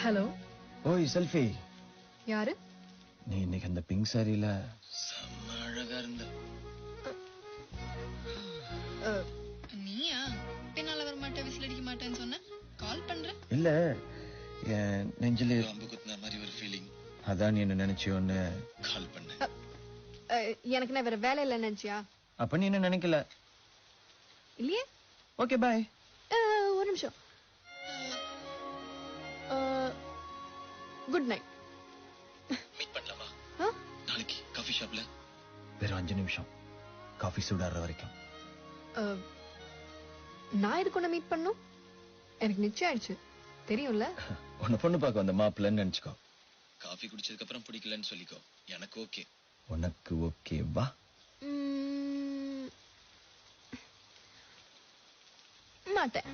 Hello. ஓய் selfie. யாரு? நீ இன்னைக்கு அந்த பிங்க் சாரியில செம்ம அழகா இருந்த. நீயா? பின்னால வர மாட்டேன், விசில் அடிக்க மாட்டேன்னு சொன்ன. கால் பண்ற? இல்ல, என் நெஞ்சில அம்பு குத்துன மாதிரி ஒரு ஃபீலிங். அதான் நீ என்ன நினைச்சியோன்னு கால் பண்ண. எனக்கு நான் வேற வேலை இல்ல நினைச்சியா? அப்ப நீ என்ன நினைக்கல இல்லையே. Okay bye. ஒரு நிமிஷம். Good night. மீட் பண்ணலாமா நாளைக்கு காஃபி ஷாப்ல? வெறும் 5 நிமிஷம், காஃபி சூடாற வரைக்கும். நான் இதுக்கு ஒண்ணு மீட் பண்ணும்? எனக்கு நிச்சயம் ஆயிடுச்சு தெரியும்ல. உன்னை பொண்ணு பார்க்க வந்த மாப்பிள்ளன்னு நினைச்சுக்கோ. காஃபி குடிச்சதுக்கு அப்புறம் பிடிக்கலன்னு சொல்லிக்கோ. எனக்கு ஓகே. உனக்கு ஓகே வா. மாட்டேன்.